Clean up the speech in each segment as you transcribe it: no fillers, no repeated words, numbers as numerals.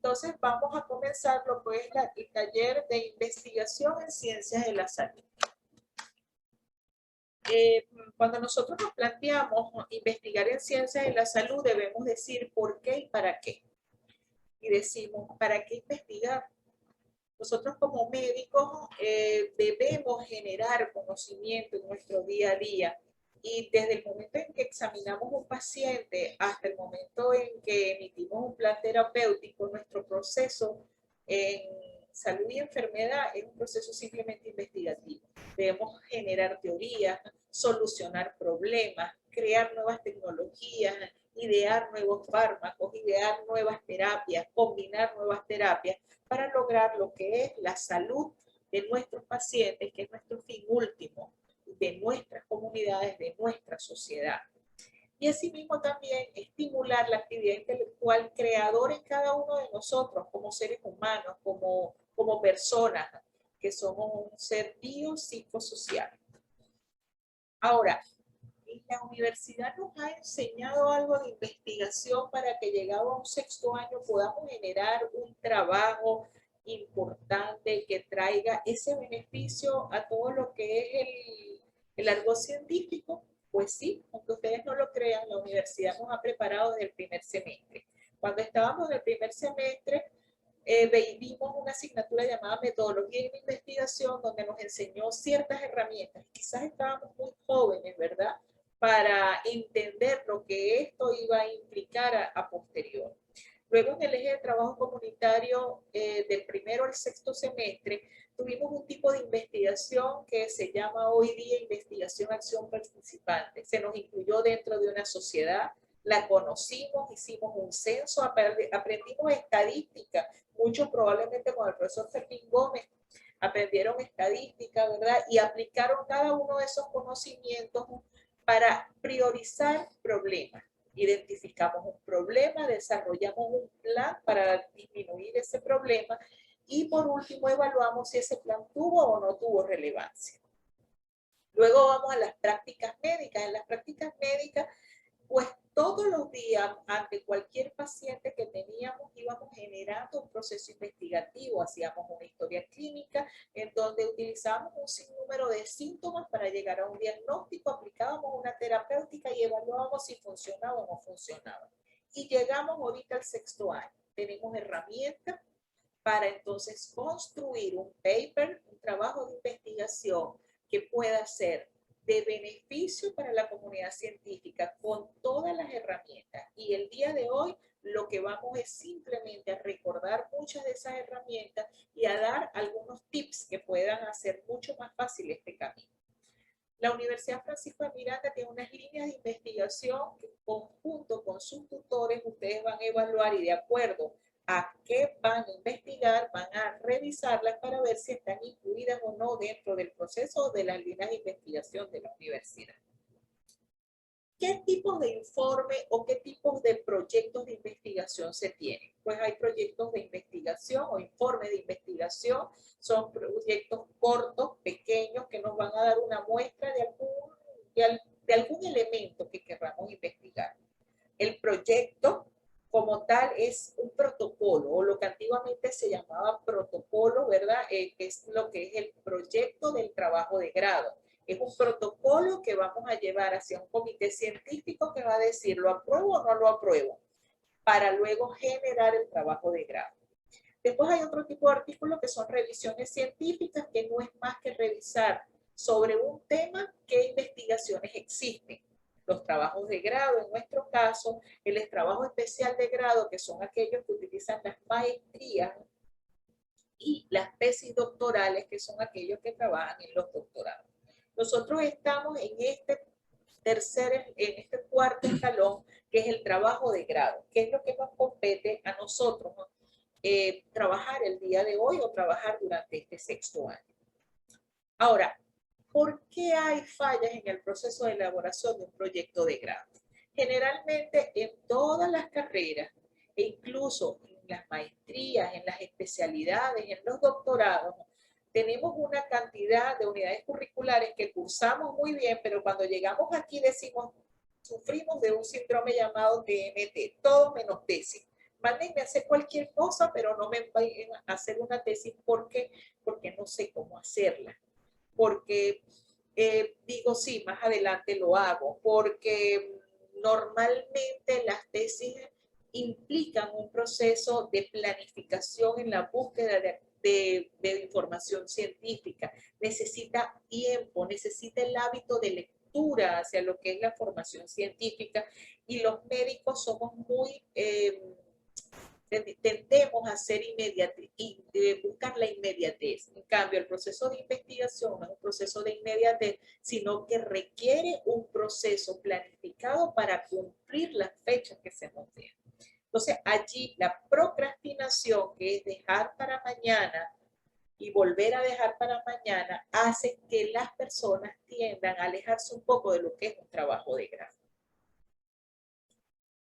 Entonces vamos a comenzar lo que es el taller de investigación en ciencias de la salud. Cuando nosotros nos planteamos investigar en ciencias de la salud, debemos decir por qué y para qué. Y decimos, ¿para qué investigar? Nosotros como médicos debemos generar conocimiento en nuestro día a día. Y desde el momento en que examinamos un paciente hasta el momento en que emitimos un plan terapéutico, nuestro proceso en salud y enfermedad es un proceso simplemente investigativo. Debemos generar teorías, solucionar problemas, crear nuevas tecnologías, idear nuevos fármacos, idear nuevas terapias, combinar nuevas terapias para lograr lo que es la salud de nuestros pacientes, que es nuestro fin último, de nuestras comunidades, de nuestra sociedad. Y asimismo también estimular la actividad intelectual creadora en cada uno de nosotros como seres humanos, como personas, que somos un ser biopsicosocial. Ahora, la universidad nos ha enseñado algo de investigación para que llegado a un sexto año podamos generar un trabajo importante que traiga ese beneficio a todo lo que es el argot científico. Pues sí, aunque ustedes no lo crean, la universidad nos ha preparado desde el primer semestre. Cuando estábamos en el primer semestre, vimos una asignatura llamada Metodología de Investigación, donde nos enseñó ciertas herramientas. Quizás estábamos muy jóvenes, ¿verdad?, para entender lo que esto iba a implicar a posterior. Luego, en el eje de trabajo comunitario, del primero al sexto semestre, tuvimos un tipo de investigación que se llama hoy día investigación acción participante. Se nos incluyó dentro de una sociedad, la conocimos, hicimos un censo, aprendimos estadística, muchos probablemente con el profesor Fermín Gómez aprendieron estadística, ¿verdad? Y aplicaron cada uno de esos conocimientos para priorizar problemas. Identificamos un problema, desarrollamos un plan para disminuir ese problema y por último evaluamos si ese plan tuvo o no tuvo relevancia. Luego vamos a las prácticas médicas. En las prácticas médicas, pues todos los días, ante cualquier paciente que teníamos, íbamos generando un proceso investigativo, hacíamos una historia clínica en donde utilizábamos un sinnúmero de síntomas para llegar a un diagnóstico, aplicábamos una terapéutica y evaluábamos si funcionaba o no funcionaba. Y llegamos ahorita al sexto año. Tenemos herramientas para entonces construir un paper, un trabajo de investigación que pueda ser de beneficio para la comunidad científica con todas las herramientas. Y el día de hoy lo que vamos es simplemente a recordar muchas de esas herramientas y a dar algunos tips que puedan hacer mucho más fácil este camino. La Universidad Francisco de Miranda tiene unas líneas de investigación que, conjunto con sus tutores, ustedes van a evaluar y de acuerdo a qué van a investigar, van a revisarlas para ver si están incluidas o no dentro del proceso de las líneas de investigación de la universidad. ¿Qué tipos de informe o qué tipos de proyectos de investigación se tienen? Pues hay proyectos de investigación o informes de investigación, son proyectos cortos, pequeños, que nos van a dar una muestra de algún elemento que queramos investigar. El proyecto como tal es un protocolo, o lo que antiguamente se llamaba protocolo, ¿verdad? Que es lo que es el proyecto del trabajo de grado. Es un protocolo que vamos a llevar hacia un comité científico que va a decir, ¿lo apruebo o no lo apruebo? Para luego generar el trabajo de grado. Después hay otro tipo de artículos que son revisiones científicas, que no es más que revisar sobre un tema qué investigaciones existen. Los trabajos de grado, en nuestro caso, el trabajo especial de grado, que son aquellos que utilizan las maestrías, y las tesis doctorales, que son aquellos que trabajan en los doctorados. Nosotros estamos en este cuarto escalón, que es el trabajo de grado, que es lo que nos compete a nosotros, ¿no? Trabajar el día de hoy o trabajar durante este sexto año. Ahora, ¿por qué hay fallas en el proceso de elaboración de un proyecto de grado? Generalmente en todas las carreras, e incluso en las maestrías, en las especialidades, en los doctorados, tenemos una cantidad de unidades curriculares que cursamos muy bien, pero cuando llegamos aquí decimos, sufrimos de un síndrome llamado TMT, todo menos tesis. mándenme a hacer cualquier cosa, pero no me vayan a hacer una tesis porque no sé cómo hacerla. Porque digo, sí, más adelante lo hago, porque normalmente las tesis implican un proceso de planificación en la búsqueda de información científica. Necesita tiempo, necesita el hábito de lectura hacia lo que es la formación científica, y los médicos somos muy... tendemos a ser inmediatos y buscar la inmediatez. En cambio, el proceso de investigación no es un proceso de inmediatez, sino que requiere un proceso planificado para cumplir las fechas que se nos den. Entonces, allí la procrastinación, que es dejar para mañana y volver a dejar para mañana, hace que las personas tiendan a alejarse un poco de lo que es un trabajo de grado.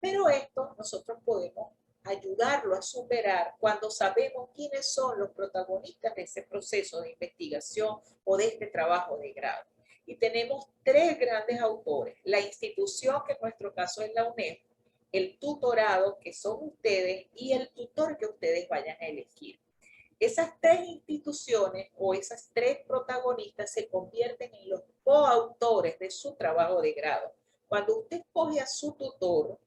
Pero esto nosotros podemos ayudarlo a superar cuando sabemos quiénes son los protagonistas de ese proceso de investigación o de este trabajo de grado. Y tenemos tres grandes autores: la institución, que en nuestro caso es la UNED, el tutorado, que son ustedes, y el tutor que ustedes vayan a elegir. Esas tres instituciones o esas tres protagonistas se convierten en los coautores de su trabajo de grado. Cuando usted escoge a su tutor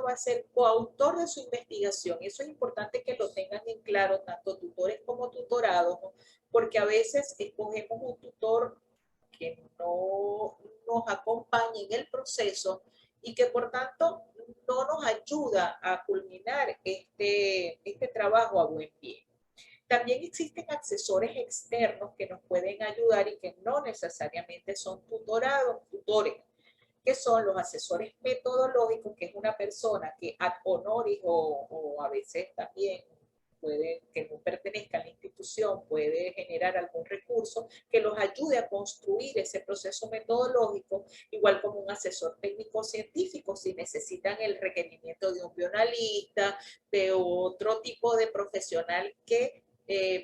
va a ser coautor de su investigación. Eso es importante que lo tengan en claro, tanto tutores como tutorados, ¿no? Porque a veces escogemos un tutor que no nos acompaña en el proceso y que por tanto no nos ayuda a culminar este trabajo a buen pie. También existen asesores externos que nos pueden ayudar y que no necesariamente son tutores, que son los asesores metodológicos, que es una persona que ad honoris o a veces también puede, que no pertenezca a la institución, puede generar algún recurso que los ayude a construir ese proceso metodológico, igual como un asesor técnico científico si necesitan el requerimiento de un bioanalista, de otro tipo de profesional que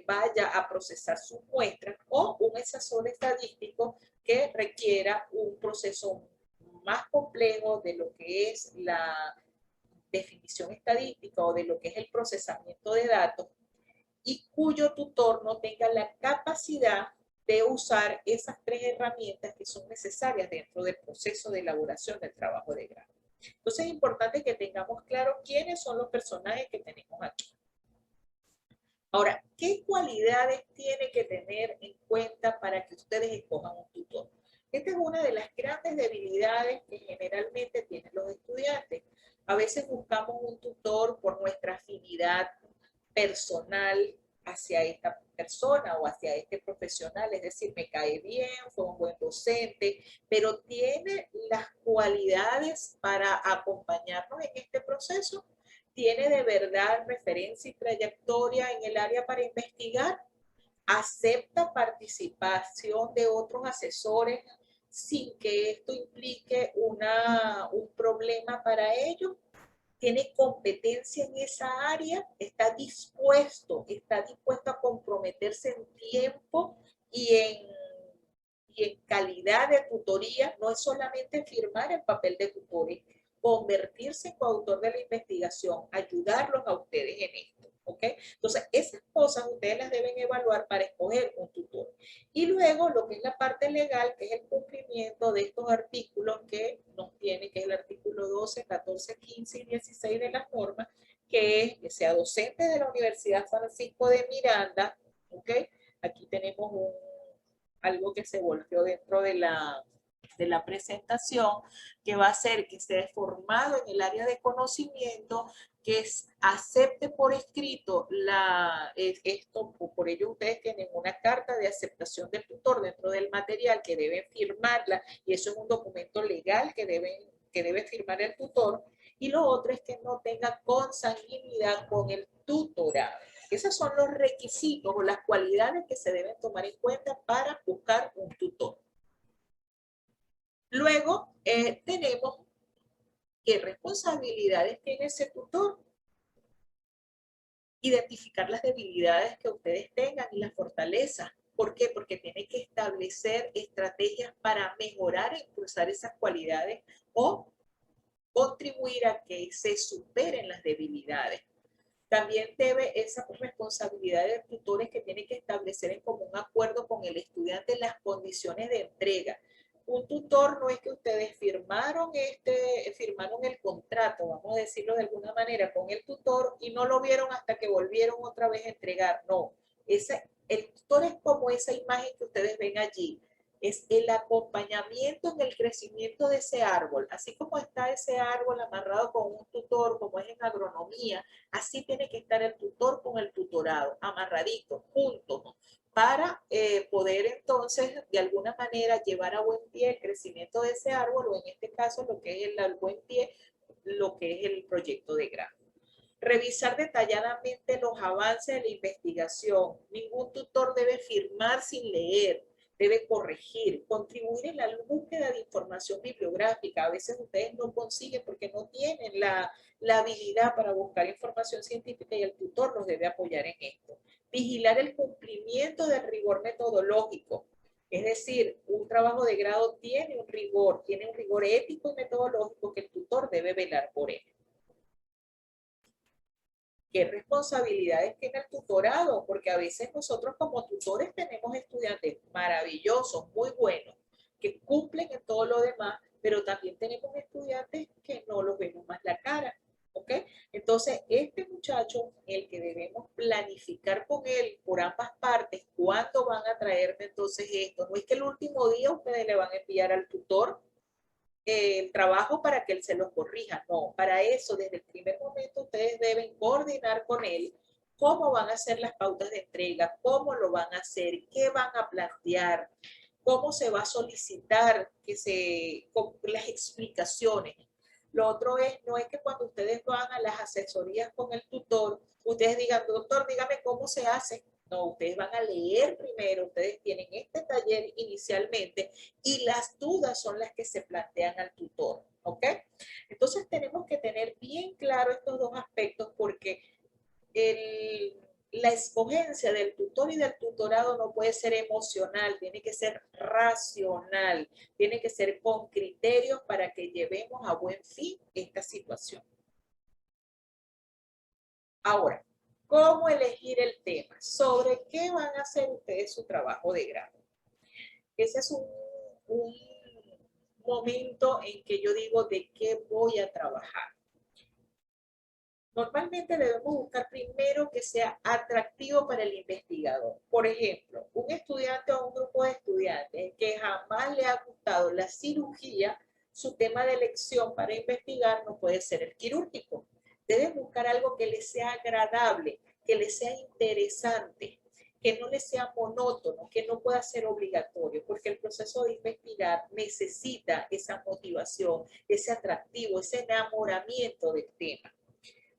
vaya a procesar sus muestras, o un asesor estadístico que requiera un proceso más complejo de lo que es la definición estadística o de lo que es el procesamiento de datos, y cuyo tutor no tenga la capacidad de usar esas tres herramientas que son necesarias dentro del proceso de elaboración del trabajo de grado. Entonces es importante que tengamos claro quiénes son los personajes que tenemos aquí. Ahora, ¿qué cualidades tiene que tener en cuenta para que ustedes escojan un tutor? Esta es una de las grandes debilidades que generalmente tienen los estudiantes. A veces buscamos un tutor por nuestra afinidad personal hacia esta persona o hacia este profesional, es decir, me cae bien, fue un buen docente, pero tiene las cualidades para acompañarnos en este proceso. ¿Tiene de verdad referencia y trayectoria en el área para investigar? ¿Acepta participación de otros asesores sin que esto implique un problema para ellos? ¿Tiene competencia en esa área? ¿Está dispuesto a comprometerse en tiempo y en calidad de tutoría? No es solamente firmar el papel de tutores, convertirse en coautor de la investigación, ayudarlos a ustedes en esto, ¿ok? Entonces, esas cosas ustedes las deben evaluar para escoger un tutor. Y luego, lo que es la parte legal, que es el cumplimiento de estos artículos que nos tiene, que es el artículo 12, 14, 15 y 16 de las normas, que es que sea docente de la Universidad Francisco de Miranda, ¿ok? Aquí tenemos algo que se volvió dentro de la presentación, que va a ser que esté formado en el área de conocimiento, que acepte por escrito esto. Por ello ustedes tienen una carta de aceptación del tutor dentro del material que deben firmarla, y eso es un documento legal que debe firmar el tutor. Y lo otro es que no tenga consanguinidad con el tutorado. Esos son los requisitos o las cualidades que se deben tomar en cuenta para buscar un tutor. Luego tenemos qué responsabilidades tiene ese tutor. Identificar las debilidades que ustedes tengan y las fortalezas. ¿Por qué? Porque tiene que establecer estrategias para mejorar e impulsar esas cualidades o contribuir a que se superen las debilidades. También debe esa responsabilidad del tutor es que tiene que establecer en común acuerdo con el estudiante las condiciones de entrega. Un tutor no es que ustedes firmaron el contrato, vamos a decirlo de alguna manera, con el tutor y no lo vieron hasta que volvieron otra vez a entregar. No, el tutor es como esa imagen que ustedes ven allí. Es el acompañamiento en el crecimiento de ese árbol. Así como está ese árbol amarrado con un tutor, como es en agronomía, así tiene que estar el tutor con el tutorado, amarradito, juntos, ¿no? Para poder entonces de alguna manera llevar a buen pie el crecimiento de ese árbol o en este caso lo que es el buen pie, lo que es el proyecto de grado. Revisar detalladamente los avances de la investigación. Ningún tutor debe firmar sin leer, debe corregir, contribuir en la búsqueda de información bibliográfica. A veces ustedes no consiguen porque no tienen la habilidad para buscar información científica y el tutor los debe apoyar en esto. Vigilar el cumplimiento del rigor metodológico. Es decir, un trabajo de grado tiene un rigor ético y metodológico que el tutor debe velar por él. ¿Qué responsabilidades tiene el tutorado? Porque a veces nosotros como tutores tenemos estudiantes maravillosos, muy buenos, que cumplen en todo lo demás, pero también tenemos estudiantes que no los vemos más la cara. ¿Ok? Entonces, este muchacho, el que debemos planificar con él por ambas partes, ¿cuándo van a traerme entonces esto? No es que el último día ustedes le van a enviar al tutor el trabajo para que él se los corrija. No, para eso desde el primer momento ustedes deben coordinar con él cómo van a ser las pautas de entrega, cómo lo van a hacer, qué van a plantear, cómo se va a solicitar las explicaciones. Lo otro es, no es que cuando ustedes van a las asesorías con el tutor, ustedes digan, doctor, dígame cómo se hace. No, ustedes van a leer primero, ustedes tienen este taller inicialmente y las dudas son las que se plantean al tutor, ¿ok? Entonces tenemos que tener bien claro estos dos aspectos porque la escogencia del tutor y del tutorado no puede ser emocional, tiene que ser racional, tiene que ser con criterios para que llevemos a buen fin esta situación. Ahora, ¿cómo elegir el tema? ¿Sobre qué van a hacer ustedes su trabajo de grado? Ese es un momento en que yo digo de qué voy a trabajar. Normalmente debemos buscar primero que sea atractivo para el investigador. Por ejemplo, un estudiante o un grupo de estudiantes que jamás le ha gustado la cirugía, su tema de elección para investigar no puede ser el quirúrgico. Deben buscar algo que les sea agradable, que les sea interesante, que no les sea monótono, que no pueda ser obligatorio, porque el proceso de investigar necesita esa motivación, ese atractivo, ese enamoramiento del tema.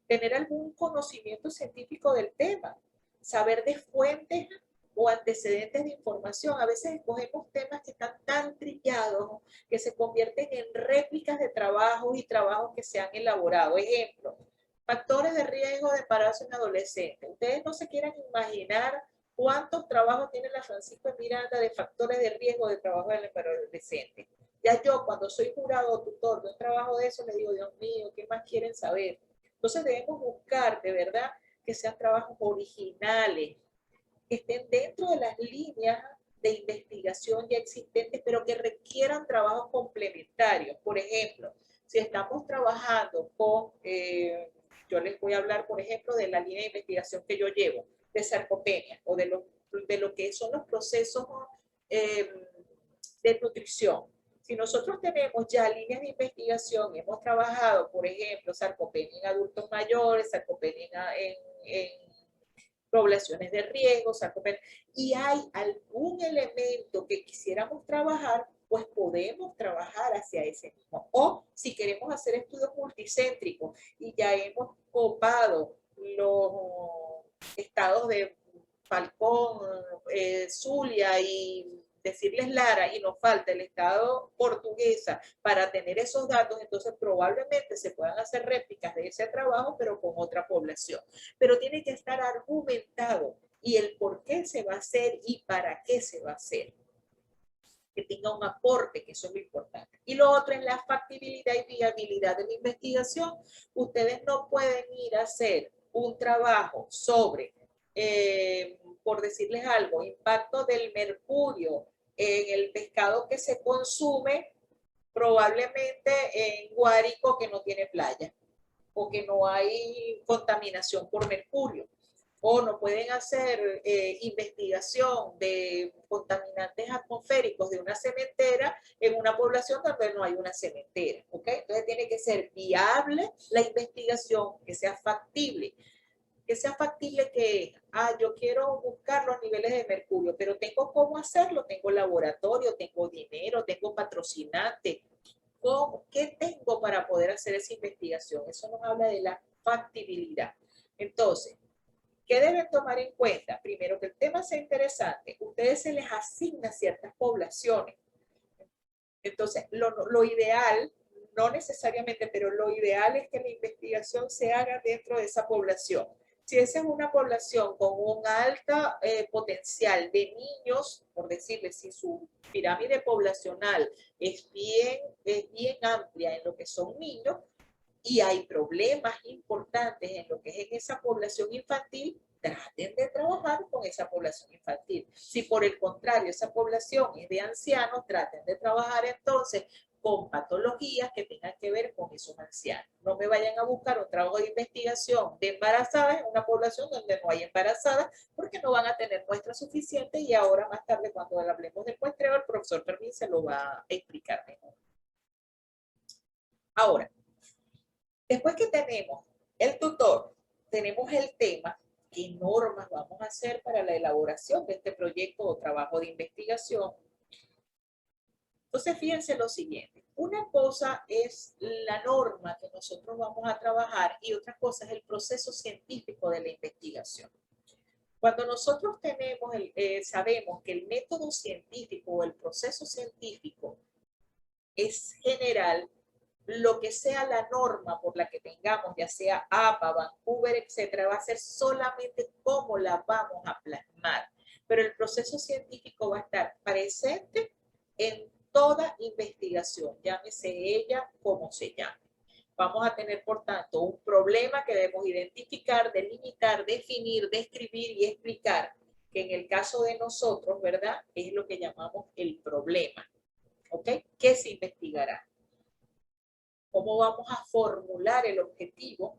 Tener algún conocimiento científico del tema, saber de fuentes o antecedentes de información. A veces escogemos temas que están tan trillados que se convierten en réplicas de trabajos y trabajos que se han elaborado. Ejemplo, factores de riesgo de embarazo en adolescentes. Ustedes no se quieran imaginar cuántos trabajos tiene la Francisco de Miranda de factores de riesgo de trabajo del embarazo adolescente. Ya yo, cuando soy jurado o tutor de un trabajo de eso, le digo, Dios mío, ¿qué más quieren saber? Entonces debemos buscar de verdad que sean trabajos originales, que estén dentro de las líneas de investigación ya existentes, pero que requieran trabajos complementarios. Por ejemplo, si estamos trabajando con, yo les voy a hablar, por ejemplo, de la línea de investigación que yo llevo, de sarcopenia, o de lo que son los procesos eh, de nutrición. Si nosotros tenemos ya líneas de investigación, hemos trabajado, por ejemplo, sarcopenia en adultos mayores, sarcopenia en poblaciones de riesgo, sarcopenia, y hay algún elemento que quisiéramos trabajar, pues podemos trabajar hacia ese mismo. O si queremos hacer estudios multicéntricos y ya hemos copado los estados de Falcón, Zulia y decirles Lara y nos falta el estado portuguesa para tener esos datos, entonces probablemente se puedan hacer réplicas de ese trabajo, pero con otra población. Pero tiene que estar argumentado y el por qué se va a hacer y para qué se va a hacer. que tenga un aporte, que eso es lo importante. Y lo otro es la factibilidad y viabilidad de la investigación. Ustedes no pueden ir a hacer un trabajo sobre, por decirles algo, impacto del mercurio en el pescado que se consume probablemente en Guárico, que no tiene playa, o que no hay contaminación por mercurio, o no pueden hacer investigación de contaminantes atmosféricos de una cementera en una población donde no hay una cementera, ¿ok? Entonces tiene que ser viable la investigación, que sea factible. Que sea factible que, yo quiero buscar los niveles de mercurio, pero tengo cómo hacerlo, tengo laboratorio, tengo dinero, tengo patrocinante. ¿Qué tengo para poder hacer esa investigación? Eso nos habla de la factibilidad. Entonces, ¿qué deben tomar en cuenta? Primero, que el tema sea interesante. Ustedes se les asigna ciertas poblaciones. Entonces, lo ideal, no necesariamente, pero lo ideal es que la investigación se haga dentro de esa población. Si esa es una población con un alto potencial de niños, por decirles, si su pirámide poblacional es bien amplia en lo que son niños y hay problemas importantes en lo que es en esa población infantil, traten de trabajar con esa población infantil. Si por el contrario esa población es de ancianos, traten de trabajar entonces con patologías que tengan que ver con esos ancianos. No me vayan a buscar un trabajo de investigación de embarazadas en una población donde no hay embarazadas, porque no van a tener muestras suficientes y ahora más tarde cuando hablemos del muestreo, el profesor Fermín se lo va a explicar mejor. Ahora, después que tenemos el tutor, tenemos el tema, qué normas vamos a hacer para la elaboración de este proyecto o trabajo de investigación. Entonces, fíjense lo siguiente. Una cosa es la norma que nosotros vamos a trabajar y otra cosa es el proceso científico de la investigación. Cuando nosotros sabemos que el método científico o el proceso científico es general, lo que sea la norma por la que tengamos, ya sea APA, Vancouver, etcétera, va a ser solamente cómo la vamos a plasmar. Pero el proceso científico va a estar presente en toda investigación, llámese ella como se llame. Vamos a tener, por tanto, un problema que debemos identificar, delimitar, definir, describir y explicar, que en el caso de nosotros, ¿verdad? Es lo que llamamos el problema. ¿Ok? ¿Qué se investigará? ¿Cómo vamos a formular el objetivo?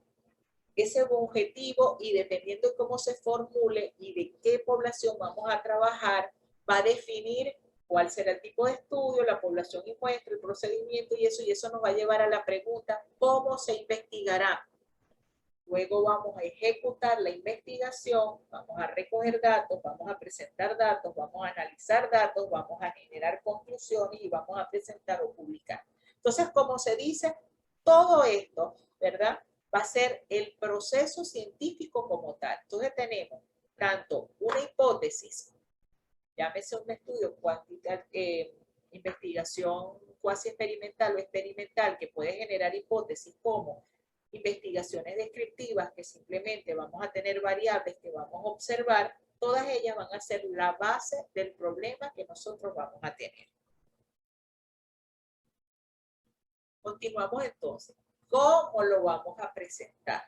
Ese objetivo, y dependiendo de cómo se formule y de qué población vamos a trabajar, va a definir cuál será el tipo de estudio, la población y muestra, el procedimiento y eso nos va a llevar a la pregunta, ¿cómo se investigará? Luego vamos a ejecutar la investigación, vamos a recoger datos, vamos a presentar datos, vamos a analizar datos, vamos a generar conclusiones y vamos a presentar o publicar. Entonces, como se dice, todo esto, ¿verdad? Va a ser el proceso científico como tal. Entonces tenemos tanto una hipótesis, llámese un estudio investigación cuasi experimental o experimental que puede generar hipótesis como investigaciones descriptivas que simplemente vamos a tener variables que vamos a observar, todas ellas van a ser la base del problema que nosotros vamos a tener. Continuamos entonces. ¿Cómo lo vamos a presentar?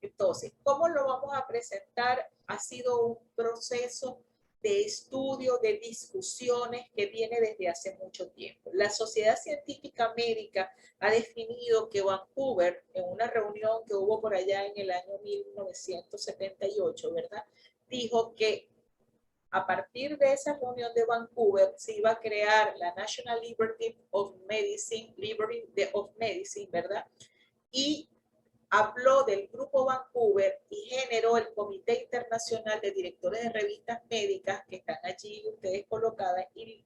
Entonces, ¿cómo lo vamos a presentar? Ha sido un proceso de estudio, de discusiones que viene desde hace mucho tiempo. La Sociedad Científica Médica ha definido que Vancouver, en una reunión que hubo por allá en el año 1978, ¿verdad? Dijo que a partir de esa reunión de Vancouver se iba a crear la National Library of Medicine, ¿verdad? Y habló del Grupo Vancouver y generó el Comité Internacional de Directores de Revistas Médicas, que están allí ustedes colocadas, y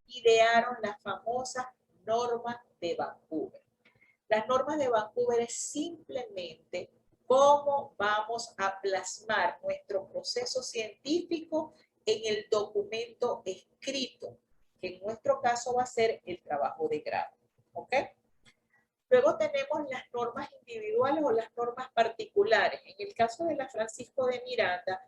idearon las famosas normas de Vancouver. Las normas de Vancouver es simplemente cómo vamos a plasmar nuestro proceso científico en el documento escrito, que en nuestro caso va a ser el trabajo de grado. ¿Ok? Luego tenemos las normas individuales o las normas particulares. En el caso de la Francisco de Miranda,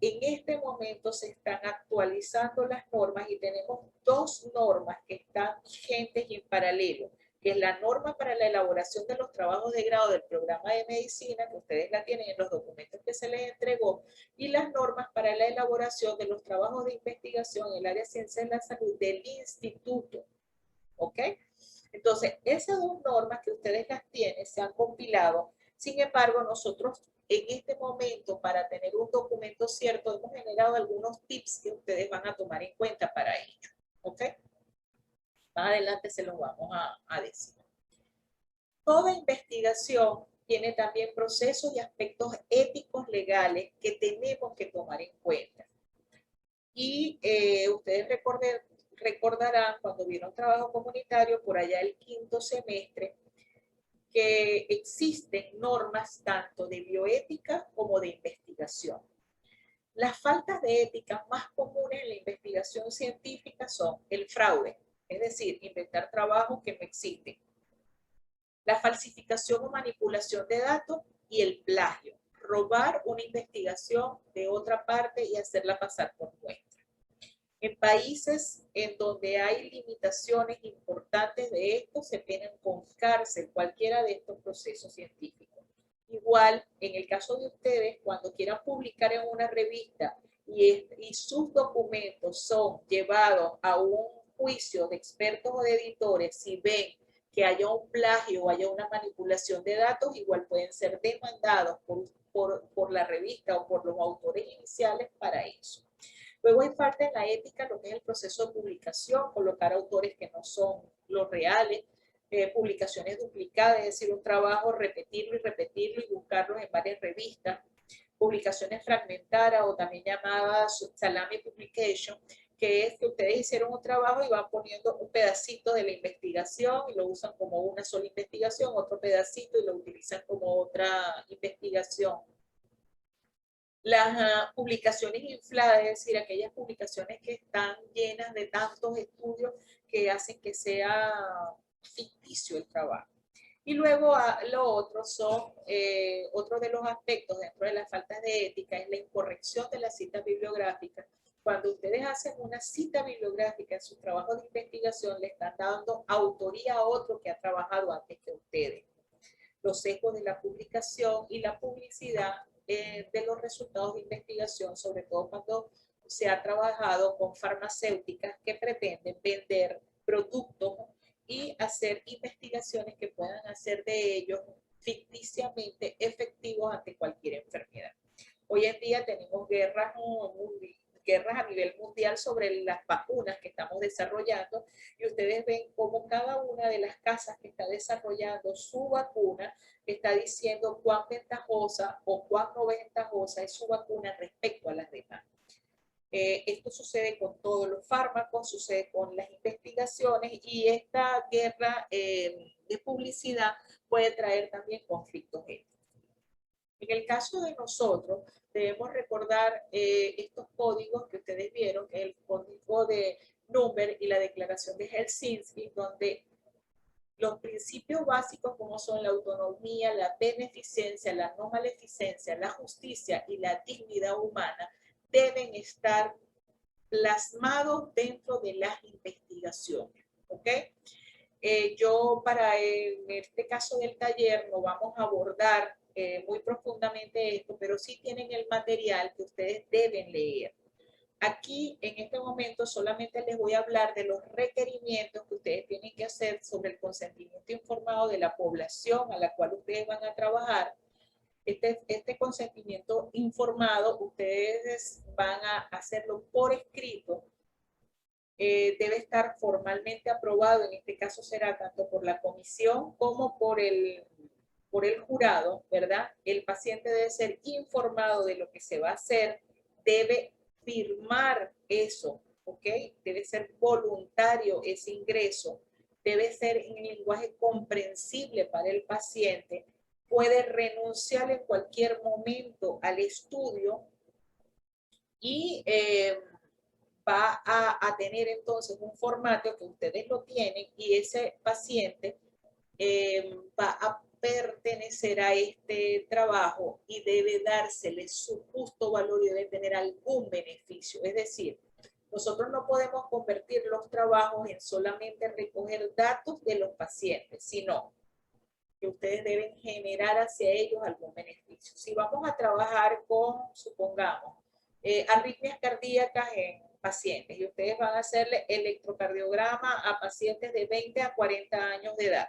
en este momento se están actualizando las normas y tenemos dos normas que están vigentes y en paralelo, que es la norma para la elaboración de los trabajos de grado del programa de medicina, que ustedes la tienen en los documentos que se les entregó, y las normas para la elaboración de los trabajos de investigación en el área de ciencias de la salud del instituto. ¿Ok? Entonces, esas dos normas que ustedes las tienen se han compilado. Sin embargo, nosotros en este momento, para tener un documento cierto, hemos generado algunos tips que ustedes van a tomar en cuenta para ello. ¿Ok? Más adelante se los vamos a decir. Toda investigación tiene también procesos y aspectos éticos legales que tenemos que tomar en cuenta. Y ustedes recordarán cuando vieron trabajo comunitario por allá el quinto semestre que existen normas tanto de bioética como de investigación. Las faltas de ética más comunes en la investigación científica son el fraude, es decir, inventar trabajos que no existen, la falsificación o manipulación de datos y el plagio, robar una investigación de otra parte y hacerla pasar por nuestra. En países en donde hay limitaciones importantes de esto, se tienen con cárcel cualquiera de estos procesos científicos. Igual, en el caso de ustedes, cuando quieran publicar en una revista y sus documentos son llevados a un juicio de expertos o de editores, si ven que haya un plagio o haya una manipulación de datos, igual pueden ser demandados por la revista o por los autores iniciales para eso. Luego hay parte en la ética, lo que es el proceso de publicación, colocar autores que no son los reales, publicaciones duplicadas, es decir, un trabajo, repetirlo y buscarlos en varias revistas, publicaciones fragmentadas o también llamadas salami publication, que es que ustedes hicieron un trabajo y van poniendo un pedacito de la investigación y lo usan como una sola investigación, otro pedacito y lo utilizan como otra investigación. Las publicaciones infladas, es decir, aquellas publicaciones que están llenas de tantos estudios que hacen que sea ficticio el trabajo. Y luego lo otro son, otro de los aspectos dentro de las faltas de ética es la incorrección de las citas bibliográficas. Cuando ustedes hacen una cita bibliográfica en sus trabajos de investigación, le están dando autoría a otro que ha trabajado antes que ustedes. Los sesgos de la publicación y la publicidad de los resultados de investigación, sobre todo cuando se ha trabajado con farmacéuticas que pretenden vender productos y hacer investigaciones que puedan hacer de ellos ficticiamente efectivos ante cualquier enfermedad. Hoy en día tenemos guerras a nivel mundial sobre las vacunas que estamos desarrollando y ustedes ven cómo cada una de las casas que está desarrollando su vacuna está diciendo cuán ventajosa o cuán no ventajosa es su vacuna respecto a las demás. Esto sucede con todos los fármacos, sucede con las investigaciones y esta guerra de publicidad puede traer también conflictos éticos. En el caso de nosotros, debemos recordar estos códigos que ustedes vieron, el código de Nuremberg y la declaración de Helsinki, donde los principios básicos como son la autonomía, la beneficencia, la no maleficencia, la justicia y la dignidad humana deben estar plasmados dentro de las investigaciones. ¿Ok? Yo en este caso del taller no vamos a abordar muy profundamente esto, pero sí tienen el material que ustedes deben leer. Aquí, en este momento, solamente les voy a hablar de los requerimientos que ustedes tienen que hacer sobre el consentimiento informado de la población a la cual ustedes van a trabajar. Este consentimiento informado, ustedes van a hacerlo por escrito. Debe estar formalmente aprobado, en este caso será tanto por la comisión como por el jurado, ¿verdad? El paciente debe ser informado de lo que se va a hacer, debe firmar eso, ¿ok? Debe ser voluntario ese ingreso, debe ser en lenguaje comprensible para el paciente, puede renunciar en cualquier momento al estudio y va a tener entonces un formato que ustedes lo tienen y ese paciente va a pertenecer a este trabajo y debe dársele su justo valor y debe tener algún beneficio. Es decir, nosotros no podemos convertir los trabajos en solamente recoger datos de los pacientes, sino que ustedes deben generar hacia ellos algún beneficio. Si vamos a trabajar con, supongamos, arritmias cardíacas en pacientes y ustedes van a hacerle electrocardiograma a pacientes de 20 a 40 años de edad.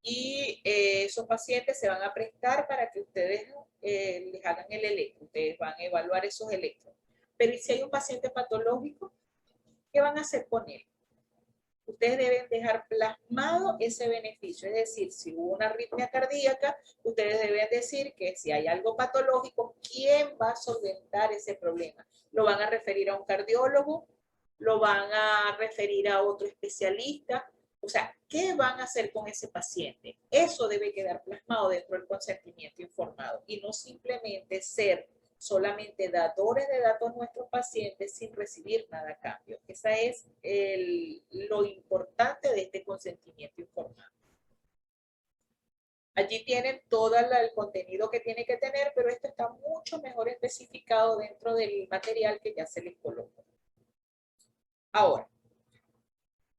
Y esos pacientes se van a prestar para que ustedes les hagan el electro. Ustedes van a evaluar esos electros. Pero ¿y si hay un paciente patológico? ¿Qué van a hacer con él? Ustedes deben dejar plasmado ese beneficio. Es decir, si hubo una arritmia cardíaca, ustedes deben decir que si hay algo patológico, ¿quién va a solventar ese problema? ¿Lo van a referir a un cardiólogo? ¿Lo van a referir a otro especialista? O sea, ¿qué van a hacer con ese paciente? Eso debe quedar plasmado dentro del consentimiento informado y no simplemente ser solamente dadores de datos a nuestros pacientes sin recibir nada a cambio. Esa es lo importante de este consentimiento informado. Allí tienen todo el contenido que tiene que tener, pero esto está mucho mejor especificado dentro del material que ya se les colocó. Ahora,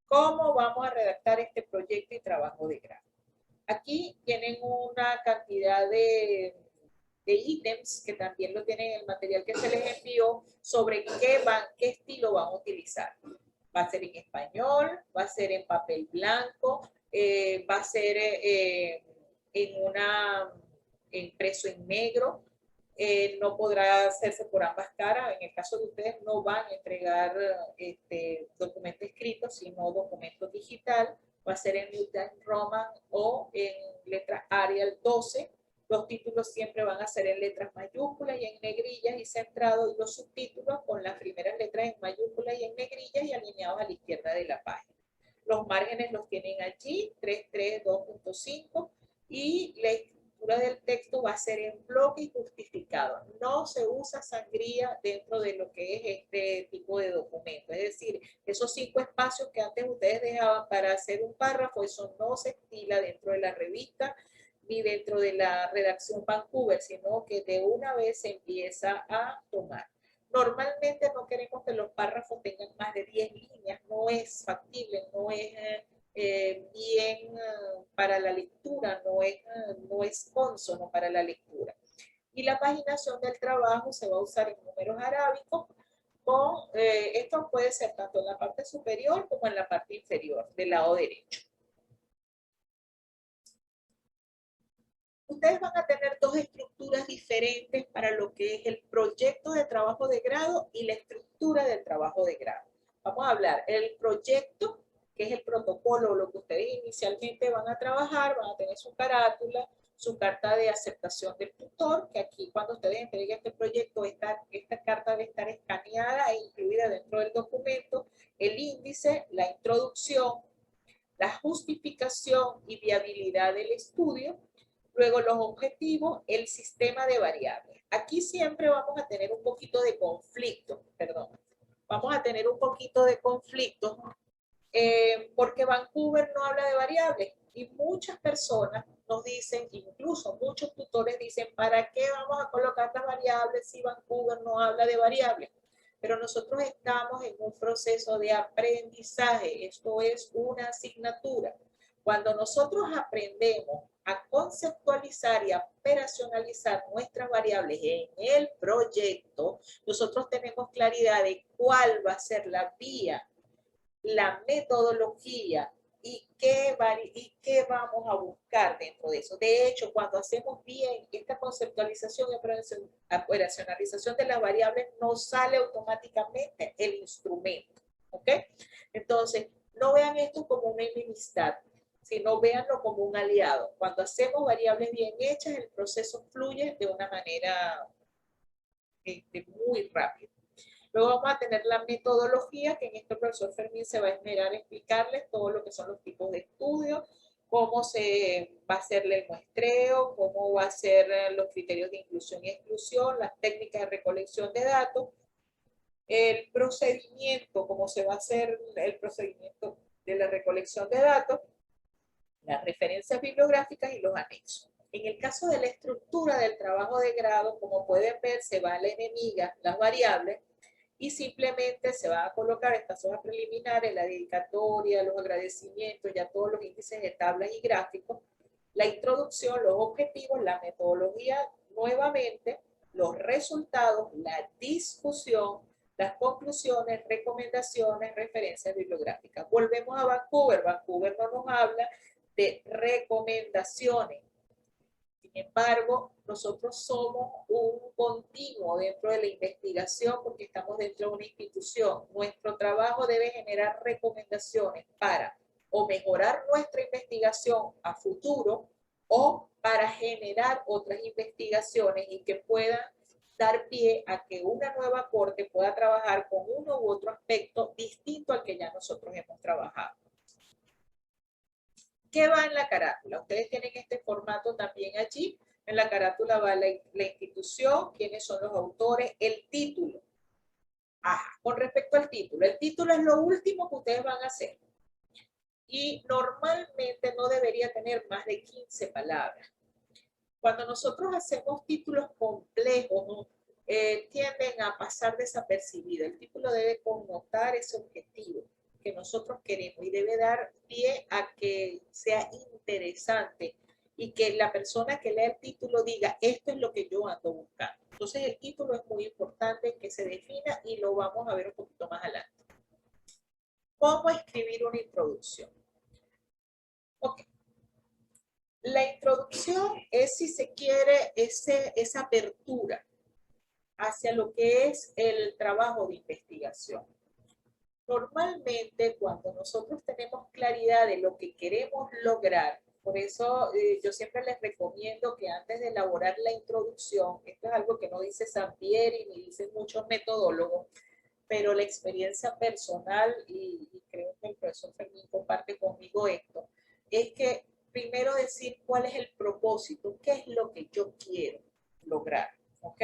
¿cómo vamos a redactar este proyecto y trabajo de grado? Aquí tienen una cantidad de ítems que también lo tienen en el material que se les envió sobre qué estilo van a utilizar. Va a ser en español, va a ser en papel blanco, va a ser impreso en negro. No podrá hacerse por ambas caras. En el caso de ustedes no van a entregar documento escrito, sino documento digital. Va a ser en New Times Roman o en letra Arial 12. Los títulos siempre van a ser en letras mayúsculas y en negrillas y centrados, y los subtítulos con las primeras letras en mayúsculas y en negrillas y alineados a la izquierda de la página. Los márgenes los tienen allí, 3.3.2.5, y la escritura del texto va a ser en bloque y justificado. No se usa sangría dentro de lo que es este tipo de documento. Es decir, esos 5 espacios que antes ustedes dejaban para hacer un párrafo, eso no se estila dentro de la revista ni dentro de la redacción Vancouver, sino que de una vez se empieza a tomar. Normalmente no queremos que los párrafos tengan más de 10 líneas, no es factible, no es bien para la lectura, no es consono para la lectura. Y la paginación del trabajo se va a usar en números arábicos. Esto puede ser tanto en la parte superior como en la parte inferior, del lado derecho. Ustedes van a tener 2 estructuras diferentes para lo que es el proyecto de trabajo de grado y la estructura del trabajo de grado. Vamos a hablar el proyecto, que es el protocolo, lo que ustedes inicialmente van a trabajar, van a tener su carátula, su carta de aceptación del tutor, que aquí cuando ustedes entreguen este proyecto, esta carta debe estar escaneada e incluida dentro del documento, el índice, la introducción, la justificación y viabilidad del estudio. Luego los objetivos, el sistema de variables. Aquí siempre vamos a tener un poquito de conflicto, Vamos a tener un poquito de conflicto porque Vancouver no habla de variables y muchas personas nos dicen, incluso muchos tutores dicen, ¿para qué vamos a colocar las variables si Vancouver no habla de variables? Pero nosotros estamos en un proceso de aprendizaje, esto es una asignatura. Cuando nosotros aprendemos a conceptualizar y a operacionalizar nuestras variables en el proyecto, nosotros tenemos claridad de cuál va a ser la vía, la metodología y qué vamos a buscar dentro de eso. De hecho, cuando hacemos bien esta conceptualización y operacionalización de las variables, nos sale automáticamente el instrumento. ¿Ok? Entonces, no vean esto como una enemistad, sino véanlo como un aliado. Cuando hacemos variables bien hechas, el proceso fluye de una manera muy rápida. Luego vamos a tener la metodología, que en esto el profesor Fermín se va a esmerar a explicarles todo lo que son los tipos de estudio, cómo se va a hacerle el muestreo, cómo va a ser los criterios de inclusión y exclusión, las técnicas de recolección de datos, el procedimiento, cómo se va a hacer el procedimiento de la recolección de datos, las referencias bibliográficas y los anexos. En el caso de la estructura del trabajo de grado, como pueden ver, se va a la enemiga, las variables, y simplemente se va a colocar estas hojas preliminares, la dedicatoria, los agradecimientos, ya todos los índices de tablas y gráficos, la introducción, los objetivos, la metodología nuevamente, los resultados, la discusión, las conclusiones, recomendaciones, referencias bibliográficas. Volvemos a Vancouver. Vancouver no nos habla de recomendaciones. Sin embargo, nosotros somos un continuo dentro de la investigación porque estamos dentro de una institución. Nuestro trabajo debe generar recomendaciones para o mejorar nuestra investigación a futuro o para generar otras investigaciones y que puedan dar pie a que una nueva corte pueda trabajar con uno u otro aspecto distinto al que ya nosotros hemos trabajado. ¿Qué va en la carátula? Ustedes tienen este formato también allí. En la carátula va la institución, quiénes son los autores, el título. Ajá, con respecto al título. El título es lo último que ustedes van a hacer. Y normalmente no debería tener más de 15 palabras. Cuando nosotros hacemos títulos complejos, tienden a pasar desapercibidos. El título debe connotar ese objetivo que nosotros queremos y debe dar pie a que sea interesante y que la persona que lea el título diga, esto es lo que yo ando buscando. Entonces el título es muy importante que se defina y lo vamos a ver un poquito más adelante. ¿Cómo escribir una introducción? Ok. La introducción es, si se quiere, esa apertura hacia lo que es el trabajo de investigación. Normalmente, cuando nosotros tenemos claridad de lo que queremos lograr, por eso yo siempre les recomiendo que antes de elaborar la introducción, esto es algo que no dice Sampieri ni dicen muchos metodólogos, pero la experiencia personal, y creo que el profesor Fermín comparte conmigo esto, es que primero decir cuál es el propósito, qué es lo que yo quiero lograr, ¿ok?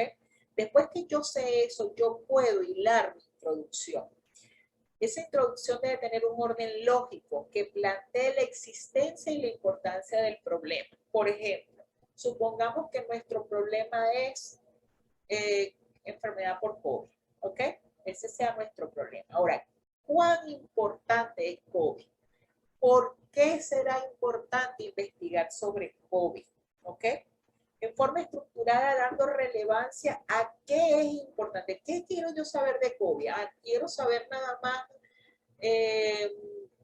Después que yo sé eso, yo puedo hilar mi introducción. Esa introducción debe tener un orden lógico que plantee la existencia y la importancia del problema. Por ejemplo, supongamos que nuestro problema es enfermedad por COVID, ¿ok? Ese sea nuestro problema. Ahora, ¿cuán importante es COVID? ¿Por qué será importante investigar sobre COVID? ¿Ok? En forma estructurada, dando relevancia a qué es importante. ¿Qué quiero yo saber de COVID? Quiero saber nada más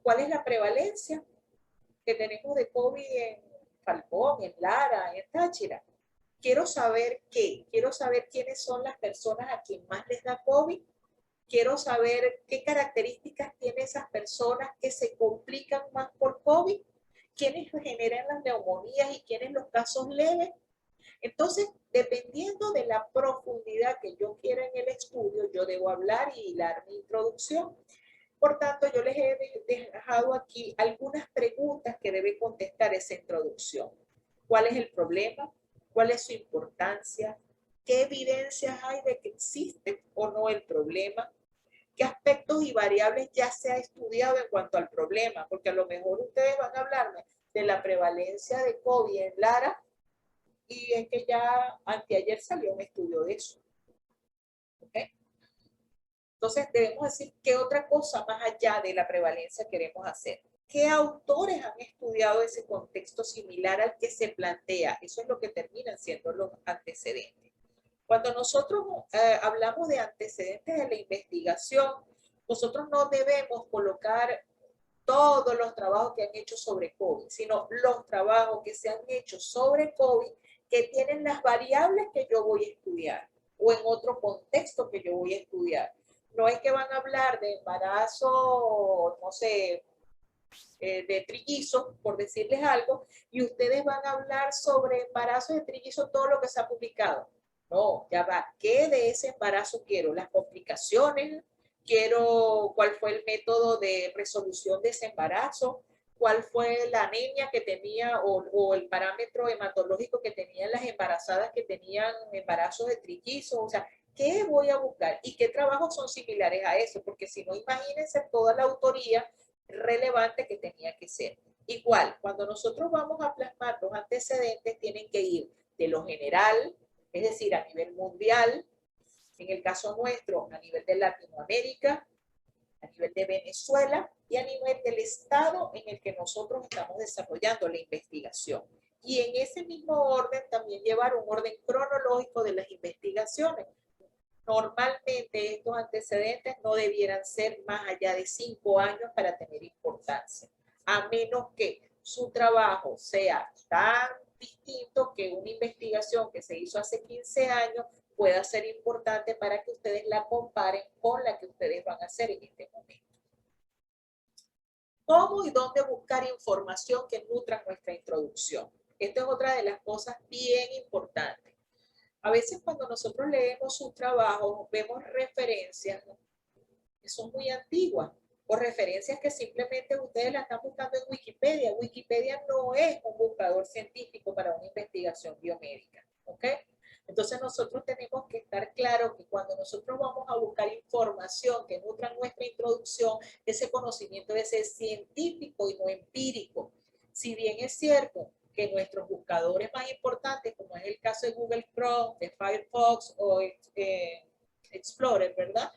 cuál es la prevalencia que tenemos de COVID en Falcón, en Lara, en Táchira. Quiero saber qué. Quiero saber quiénes son las personas a quien más les da COVID. Quiero saber qué características tienen esas personas que se complican más por COVID, quiénes generan las neumonías y quiénes los casos leves. Entonces, dependiendo de la profundidad que yo quiera en el estudio, yo debo hablar y hilar mi introducción. Por tanto, yo les he dejado aquí algunas preguntas que debe contestar esa introducción. ¿Cuál es el problema? ¿Cuál es su importancia? ¿Qué evidencias hay de que existe o no el problema? ¿Qué aspectos y variables ya se ha estudiado en cuanto al problema? Porque a lo mejor ustedes van a hablarme de la prevalencia de COVID en Lara y es que ya anteayer salió un estudio de eso. ¿Okay? Entonces debemos decir qué otra cosa más allá de la prevalencia queremos hacer. ¿Qué autores han estudiado ese contexto similar al que se plantea? Eso es lo que terminan siendo los antecedentes. Cuando nosotros hablamos de antecedentes de la investigación, nosotros no debemos colocar todos los trabajos que han hecho sobre COVID, sino los trabajos que se han hecho sobre COVID que tienen las variables que yo voy a estudiar o en otro contexto que yo voy a estudiar. No es que van a hablar de embarazo, no sé, de trillizos, por decirles algo, y ustedes van a hablar sobre embarazos de trillizos, todo lo que se ha publicado. No, ya va. ¿Qué de ese embarazo quiero? Las complicaciones, quiero cuál fue el método de resolución de ese embarazo, cuál fue la anemia que tenía o el parámetro hematológico que tenían las embarazadas que tenían embarazos de trillizos, o sea, ¿qué voy a buscar? ¿Y qué trabajos son similares a eso? Porque si no, imagínense toda la autoría relevante que tenía que ser. Igual, cuando nosotros vamos a plasmar los antecedentes, tienen que ir de lo general, es decir, a nivel mundial, en el caso nuestro, a nivel de Latinoamérica, a nivel de Venezuela y a nivel del estado en el que nosotros estamos desarrollando la investigación. Y en ese mismo orden también llevar un orden cronológico de las investigaciones. Normalmente estos antecedentes no debieran ser más allá de 5 años para tener importancia, a menos que su trabajo sea tan distinto que una investigación que se hizo hace 15 años pueda ser importante para que ustedes la comparen con la que ustedes van a hacer en este momento. ¿Cómo y dónde buscar información que nutra nuestra introducción? Esta es otra de las cosas bien importantes. A veces cuando nosotros leemos sus trabajos, vemos referencias que son muy antiguas o referencias que simplemente ustedes la están buscando en Wikipedia. Wikipedia no es un buscador científico para una investigación biomédica, ¿ok? Entonces nosotros tenemos que estar claros que cuando nosotros vamos a buscar información que nutra nuestra introducción, ese conocimiento debe ser científico y no empírico. Si bien es cierto que nuestros buscadores más importantes, como es el caso de Google Chrome, de Firefox o Explorer, ¿verdad?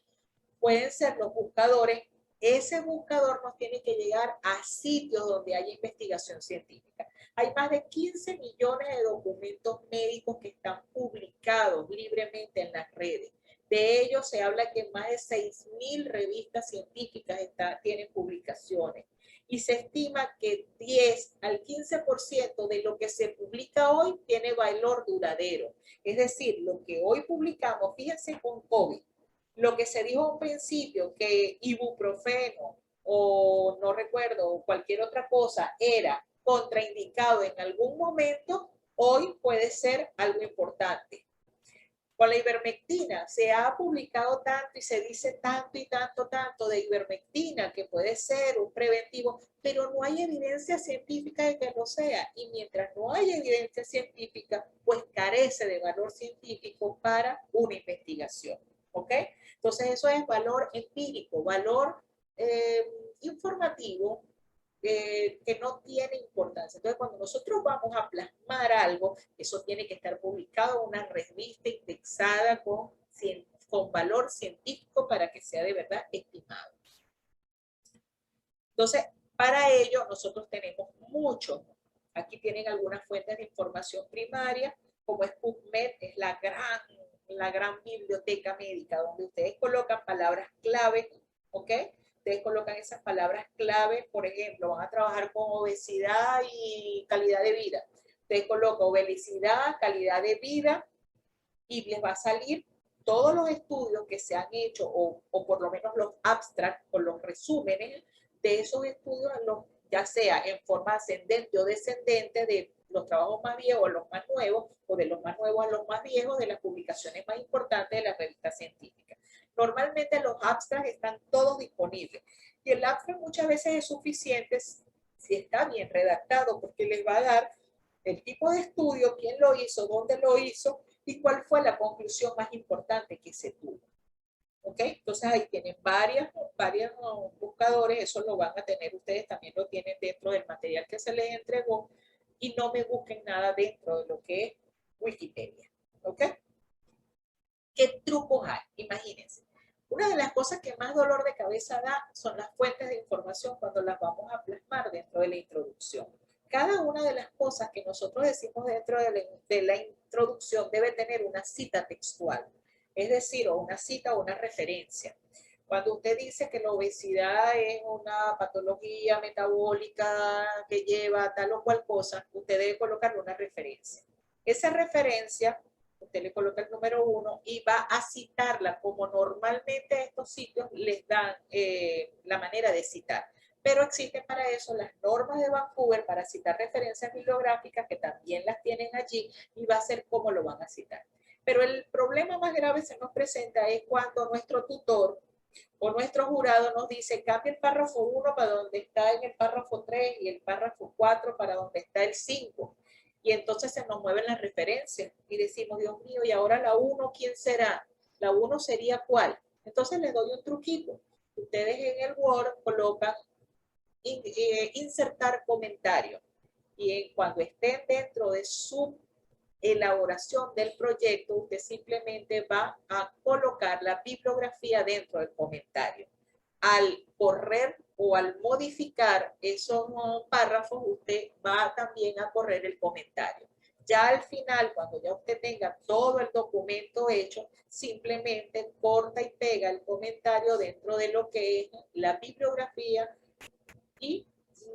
Pueden ser los buscadores. Ese buscador nos tiene que llegar a sitios donde haya investigación científica. Hay más de 15 millones de documentos médicos que están publicados libremente en las redes. De ellos se habla que más de 6.000 revistas científicas tienen publicaciones. Y se estima que 10 al 15% de lo que se publica hoy tiene valor duradero. Es decir, lo que hoy publicamos, fíjense con COVID, lo que se dijo al principio, que ibuprofeno o no recuerdo, cualquier otra cosa era contraindicado en algún momento, hoy puede ser algo importante. Con la ivermectina se ha publicado tanto y se dice tanto y tanto de ivermectina que puede ser un preventivo, pero no hay evidencia científica de que lo sea. Y mientras no hay evidencia científica, pues carece de valor científico para una investigación. ¿Ok? Entonces eso es valor empírico, valor informativo, que no tiene importancia. Entonces, cuando nosotros vamos a plasmar algo, eso tiene que estar publicado en una revista indexada con valor científico para que sea de verdad estimado. Entonces, para ello, nosotros tenemos mucho. Aquí tienen algunas fuentes de información primaria, como es PubMed, es la gran biblioteca médica, donde ustedes colocan palabras clave, ¿ok? Ustedes colocan esas palabras clave, por ejemplo, van a trabajar con obesidad y calidad de vida. Ustedes colocan obesidad, calidad de vida, y les va a salir todos los estudios que se han hecho, o por lo menos los abstracts o los resúmenes de esos estudios, ya sea en forma ascendente o descendente, de los trabajos más viejos a los más nuevos, o de los más nuevos a los más viejos, de las publicaciones más importantes de las revistas científicas. Normalmente los abstracts están todos disponibles, y el abstract muchas veces es suficiente si está bien redactado, porque les va a dar el tipo de estudio, quién lo hizo, dónde lo hizo y cuál fue la conclusión más importante que se tuvo. ¿Ok? Entonces ahí tienen varios buscadores, eso lo van a tener ustedes, también lo tienen dentro del material que se les entregó, y no me busquen nada dentro de lo que es Wikipedia. ¿Ok? ¿Qué trucos hay? Imagínense. Una de las cosas que más dolor de cabeza da son las fuentes de información cuando las vamos a plasmar dentro de la introducción. Cada una de las cosas que nosotros decimos dentro de la introducción debe tener una cita textual, es decir, o una cita o una referencia. Cuando usted dice que la obesidad es una patología metabólica que lleva tal o cual cosa, usted debe colocarle una referencia. Esa referencia, usted le coloca el número 1 y va a citarla como normalmente estos sitios les dan la manera de citar. Pero existen para eso las normas de Vancouver para citar referencias bibliográficas, que también las tienen allí, y va a ser cómo lo van a citar. Pero el problema más grave se nos presenta es cuando nuestro tutor o nuestro jurado nos dice, cambia el párrafo 1 para donde está en el párrafo 3 y el párrafo 4 para donde está el 5. Y entonces se nos mueven las referencias y decimos, Dios mío, ¿y ahora la 1 quién será? ¿La 1 sería cuál? Entonces les doy un truquito. Ustedes en el Word colocan insertar comentarios. Y cuando estén dentro de su elaboración del proyecto, usted simplemente va a colocar la bibliografía dentro del comentario. Al correr o al modificar esos párrafos, usted va también a correr el comentario. Ya al final, cuando ya usted tenga todo el documento hecho, simplemente corta y pega el comentario dentro de lo que es la bibliografía y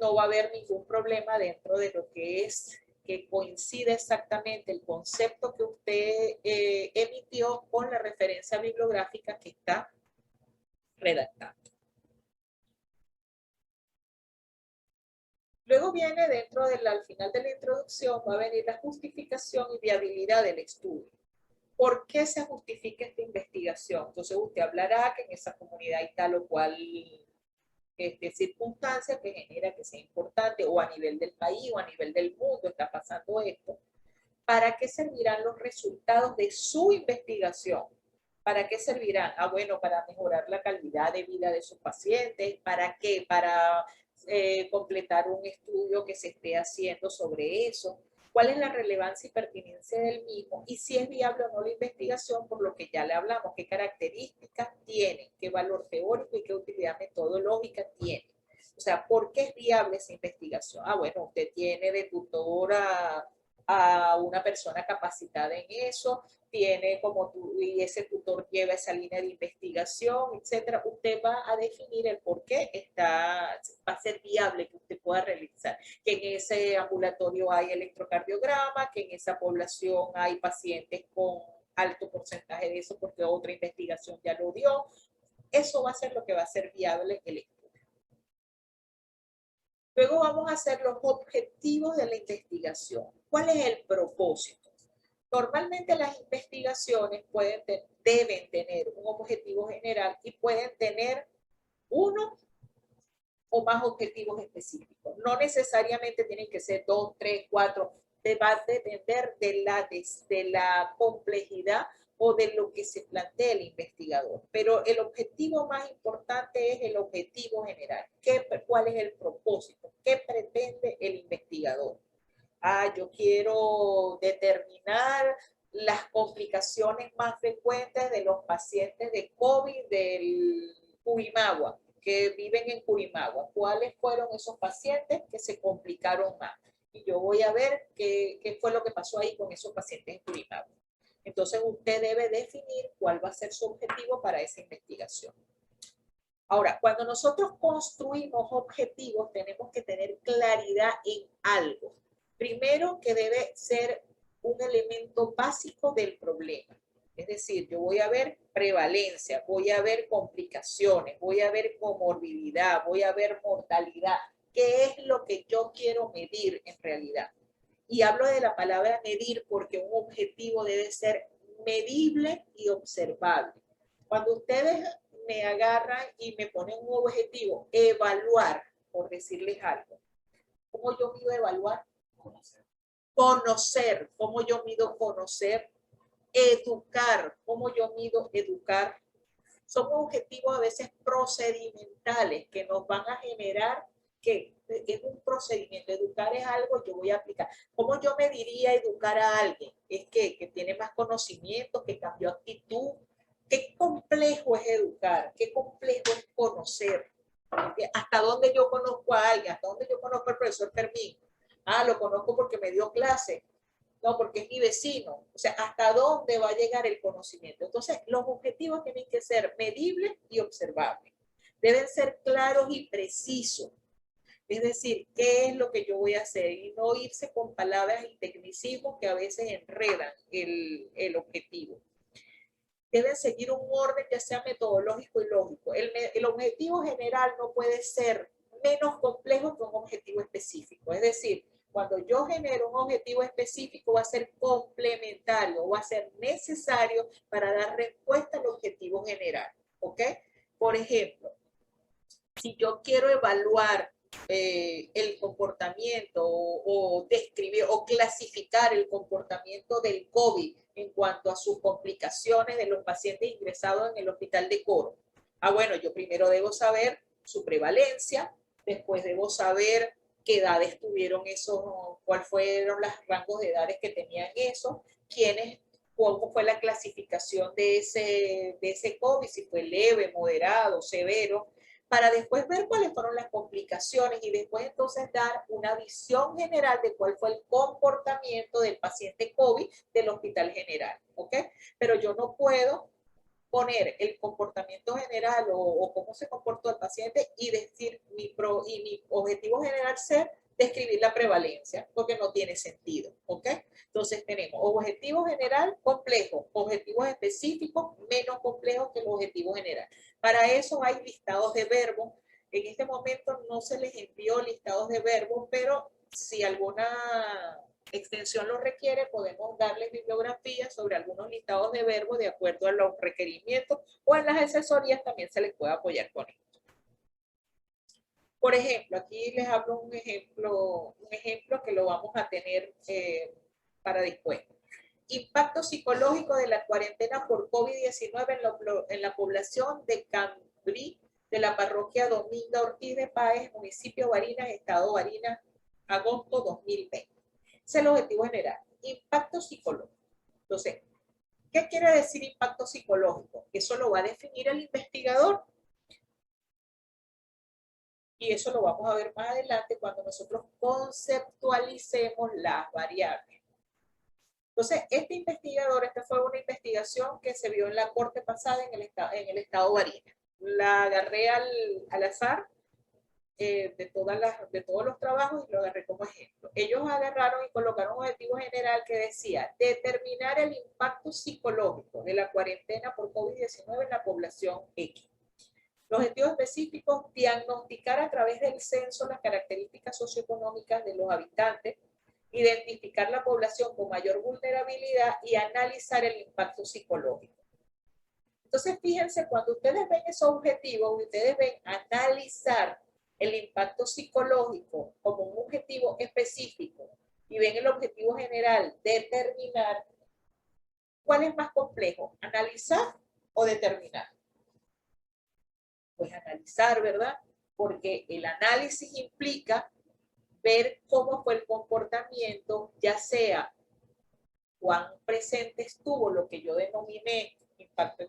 no va a haber ningún problema dentro de lo que es que coincide exactamente el concepto que usted emitió con la referencia bibliográfica que está redactando. Luego viene dentro del, al final de la introducción, va a venir la justificación y viabilidad del estudio. ¿Por qué se justifica esta investigación? Entonces usted hablará que en esa comunidad hay tal o cual circunstancia que genera que sea importante, o a nivel del país o a nivel del mundo está pasando esto. ¿Para qué servirán los resultados de su investigación? ¿Para qué servirán? Ah, bueno, para mejorar la calidad de vida de sus pacientes. ¿Para qué? Para completar un estudio que se esté haciendo sobre eso. ¿Cuál es la relevancia y pertinencia del mismo? Y si es viable o no la investigación, por lo que ya le hablamos, qué características tiene, qué valor teórico y qué utilidad metodológica tiene. O sea, ¿por qué es viable esa investigación? Ah, bueno, usted tiene de tutora a una persona capacitada en eso, tiene como tú, y ese tutor lleva esa línea de investigación, etcétera. Usted va a definir el por qué va a ser viable que usted pueda realizar. Que en ese ambulatorio hay electrocardiograma, que en esa población hay pacientes con alto porcentaje de eso porque otra investigación ya lo dio. Eso va a ser lo que va a ser viable el estudio. Luego vamos a hacer los objetivos de la investigación. ¿Cuál es el propósito? Normalmente las investigaciones deben tener un objetivo general y pueden tener uno o más objetivos específicos. No necesariamente tienen que ser 2, 3, 4. Va a depender de la complejidad o de lo que se plantea el investigador. Pero el objetivo más importante es el objetivo general. ¿Cuál es el propósito? ¿Qué pretende el investigador? Ah, yo quiero determinar las complicaciones más frecuentes de los pacientes de COVID del Curimagua, que viven en Curimagua. ¿Cuáles fueron esos pacientes que se complicaron más? Y yo voy a ver qué fue lo que pasó ahí con esos pacientes en Curimagua. Entonces usted debe definir cuál va a ser su objetivo para esa investigación. Ahora, cuando nosotros construimos objetivos, tenemos que tener claridad en algo. Primero, que debe ser un elemento básico del problema. Es decir, yo voy a ver prevalencia, voy a ver complicaciones, voy a ver comorbilidad, voy a ver mortalidad. ¿Qué es lo que yo quiero medir en realidad? Y hablo de la palabra medir porque un objetivo debe ser medible y observable. Cuando ustedes me agarran y me ponen un objetivo, evaluar, por decirles algo. ¿Cómo yo mido evaluar? Conocer. ¿Cómo yo mido conocer? Educar. ¿Cómo yo mido educar? Son objetivos a veces procedimentales que nos van a generar que es un procedimiento. Educar es algo que yo voy a aplicar. ¿Cómo yo me diría educar a alguien? Es que tiene más conocimiento, que cambió actitud. Qué complejo es educar, qué complejo es conocer. ¿Hasta dónde yo conozco a alguien? ¿Hasta dónde yo conozco al profesor Fermín? Ah, lo conozco porque me dio clase. No, porque es mi vecino. O sea, ¿hasta dónde va a llegar el conocimiento? Entonces, los objetivos tienen que ser medibles y observables. Deben ser claros y precisos. Es decir, ¿qué es lo que yo voy a hacer? Y no irse con palabras y tecnicismos que a veces enredan el objetivo. Deben seguir un orden ya sea metodológico y lógico. El objetivo general no puede ser menos complejo que un objetivo específico. Es decir, cuando yo genero un objetivo específico va a ser complementario, va a ser necesario para dar respuesta al objetivo general. ¿Ok? Por ejemplo, si yo quiero evaluar el comportamiento o describir o clasificar el comportamiento del COVID en cuanto a sus complicaciones de los pacientes ingresados en el hospital de Coro. Ah, bueno, yo primero debo saber su prevalencia, Después debo saber qué edades tuvieron esos, cuáles fueron los rangos de edades que tenían eso, quiénes, cómo fue la clasificación de ese COVID, si fue leve, moderado, severo, para después ver cuáles fueron las complicaciones y después entonces dar una visión general de cuál fue el comportamiento del paciente COVID del hospital general, ¿ok? Pero yo no puedo poner el comportamiento general o cómo se comportó el paciente y decir mi objetivo general ser describir la prevalencia, porque no tiene sentido, ¿ok? Entonces tenemos objetivo general complejo, objetivos específicos menos complejos que el objetivo general. Para eso hay listados de verbos. En este momento no se les envió listados de verbos, pero si alguna extensión lo requiere, podemos darles bibliografía sobre algunos listados de verbos de acuerdo a los requerimientos o en las asesorías también se les puede apoyar con esto. Por ejemplo, aquí les hablo un ejemplo que lo vamos a tener para después. Impacto psicológico de la cuarentena por COVID-19 en la población de Cambrí, de la parroquia Dominga Ortiz de Páez, municipio Barinas, estado Barinas, agosto 2020. Ese es el objetivo general. Impacto psicológico. Entonces, ¿qué quiere decir impacto psicológico? Eso lo va a definir el investigador. Y eso lo vamos a ver más adelante cuando nosotros conceptualicemos las variables. Entonces, este investigador, esta fue una investigación que se vio en la corte pasada en el estado Barinas. La agarré al azar de todos los trabajos y lo agarré como ejemplo. Ellos agarraron y colocaron un objetivo general que decía determinar el impacto psicológico de la cuarentena por COVID-19 en la población X. Los objetivos específicos, diagnosticar a través del censo las características socioeconómicas de los habitantes, identificar la población con mayor vulnerabilidad y analizar el impacto psicológico. Entonces, fíjense, cuando ustedes ven esos objetivos, ustedes ven analizar el impacto psicológico como un objetivo específico y ven el objetivo general, determinar, ¿cuál es más complejo? ¿Analizar o determinar? Pues analizar, ¿verdad? Porque el análisis implica ver cómo fue el comportamiento, ya sea cuán presente estuvo lo que yo denominé impacto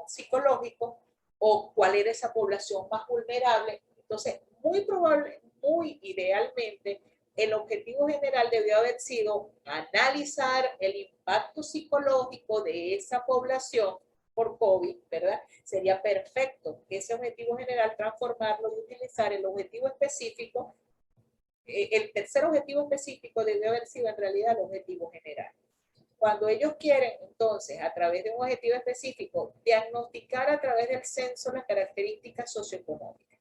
psicológico o cuál era esa población más vulnerable. Entonces, muy idealmente, el objetivo general debió haber sido analizar el impacto psicológico de esa población por COVID, ¿verdad? Sería perfecto ese objetivo general transformarlo y utilizar el objetivo específico. El tercer objetivo específico debió haber sido en realidad el objetivo general. Cuando ellos quieren, entonces, a través de un objetivo específico, diagnosticar a través del censo las características socioeconómicas.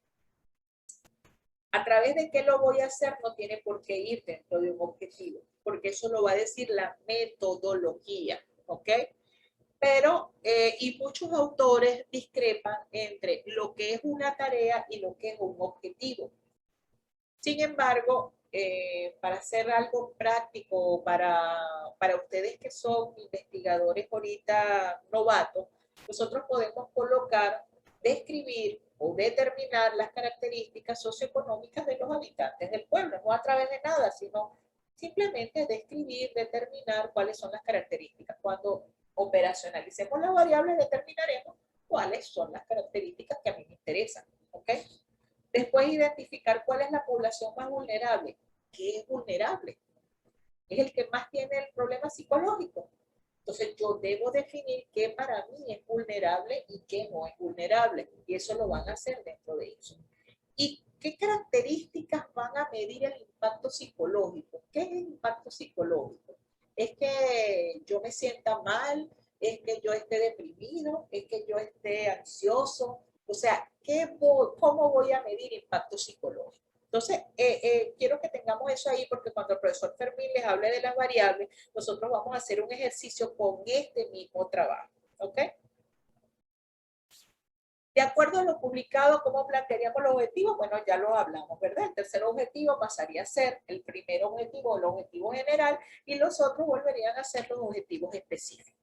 ¿A través de qué lo voy a hacer? No tiene por qué ir dentro de un objetivo, porque eso lo va a decir la metodología, ¿ok? Pero, y muchos autores discrepan entre lo que es una tarea y lo que es un objetivo. Sin embargo, para hacer algo práctico para ustedes que son investigadores ahorita novatos, nosotros podemos colocar, describir o determinar las características socioeconómicas de los habitantes del pueblo, no a través de nada, sino simplemente describir, determinar cuáles son las características. Cuando operacionalicemos las variables, determinaremos cuáles son las características que a mí me interesan, ¿ok? Después identificar cuál es la población más vulnerable. ¿Qué es vulnerable? Es el que más tiene el problema psicológico. Entonces yo debo definir qué para mí es vulnerable y qué no es vulnerable. Y eso lo van a hacer dentro de eso. ¿Y qué características van a medir el impacto psicológico? ¿Qué es el impacto psicológico? ¿Es que yo me sienta mal? ¿Es que yo esté deprimido? ¿Es que yo esté ansioso? O sea, ¿cómo voy a medir impacto psicológico? Entonces, quiero que tengamos eso ahí porque cuando el profesor Fermín les hable de las variables, nosotros vamos a hacer un ejercicio con este mismo trabajo. ¿Ok? De acuerdo a lo publicado, ¿cómo plantearíamos los objetivos? Bueno, ya lo hablamos, ¿verdad? El tercer objetivo pasaría a ser el primer objetivo, el objetivo general, y los otros volverían a ser los objetivos específicos.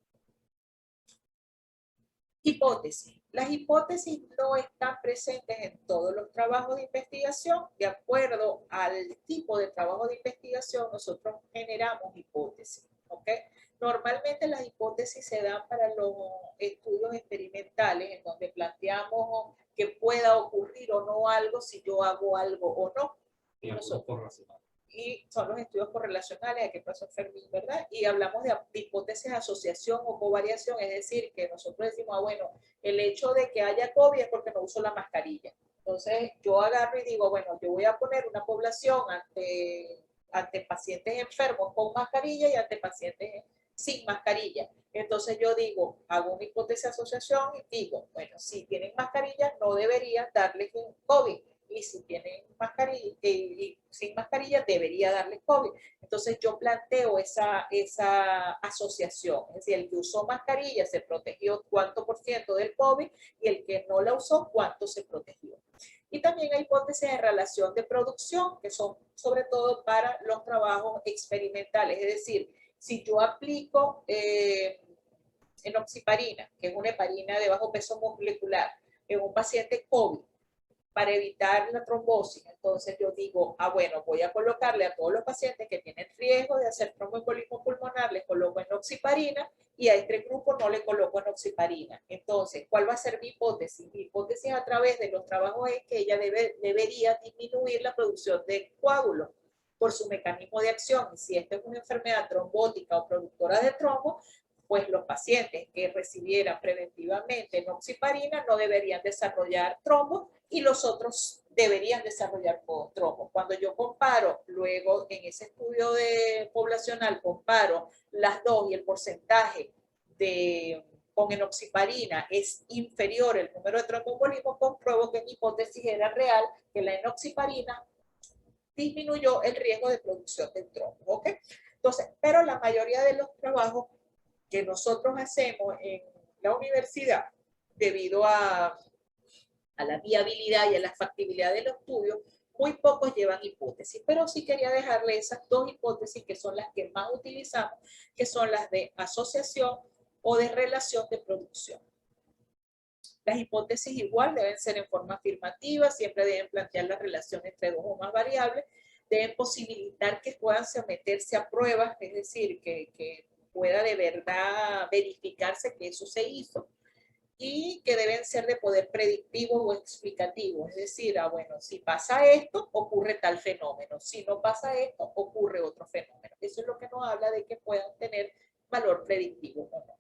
Hipótesis. Las hipótesis no están presentes en todos los trabajos de investigación. De acuerdo al tipo de trabajo de investigación, nosotros generamos hipótesis. ¿Ok? Normalmente las hipótesis se dan para los estudios experimentales, en donde planteamos que pueda ocurrir o no algo si yo hago algo o no. Y son los estudios correlacionales, que pasó Fermín, ¿verdad? Y hablamos de hipótesis de asociación o covariación, es decir, que nosotros decimos, bueno, el hecho de que haya COVID es porque no uso la mascarilla. Entonces, yo agarro y digo, bueno, yo voy a poner una población ante pacientes enfermos con mascarilla y ante pacientes sin mascarilla. Entonces, yo digo, hago una hipótesis de asociación y digo, bueno, si tienen mascarilla, no deberían darles COVID. Y si tienen mascarilla y sin mascarilla, debería darles COVID. Entonces yo planteo esa asociación, es decir, el que usó mascarilla se protegió cuánto por ciento del COVID y el que no la usó, cuánto se protegió. Y también hay hipótesis de relación de producción, que son sobre todo para los trabajos experimentales, es decir, si yo aplico enoxiparina, que es una heparina de bajo peso molecular, en un paciente COVID, para evitar la trombosis. Entonces yo digo, bueno, voy a colocarle a todos los pacientes que tienen riesgo de hacer tromboembolismo pulmonar, les coloco enoxiparina y a este grupo no le coloco enoxiparina. Entonces, ¿cuál va a ser mi hipótesis? Mi hipótesis a través de los trabajos es que ella debería disminuir la producción de coágulos por su mecanismo de acción. Y si esta es una enfermedad trombótica o productora de trombo, pues los pacientes que recibieran preventivamente enoxiparina no deberían desarrollar trombos y los otros deberían desarrollar trombos. Cuando yo comparo, luego en ese estudio poblacional, comparo las dos y el porcentaje con enoxiparina es inferior el número de tromboembolismos, compruebo que mi hipótesis era real, que la enoxiparina disminuyó el riesgo de producción del trombo. ¿Ok? Entonces, pero la mayoría de los trabajos que nosotros hacemos en la universidad, debido a la viabilidad y a la factibilidad de los estudios, muy pocos llevan hipótesis, pero sí quería dejarle esas dos hipótesis que son las que más utilizamos, que son las de asociación o de relación de producción. Las hipótesis igual deben ser en forma afirmativa, siempre deben plantear la relación entre dos o más variables, deben posibilitar que puedan someterse a pruebas, es decir, que pueda de verdad verificarse que eso se hizo, y que deben ser de poder predictivo o explicativo, es decir, bueno, si pasa esto, ocurre tal fenómeno, si no pasa esto, ocurre otro fenómeno. Eso es lo que nos habla de que puedan tener valor predictivo o no.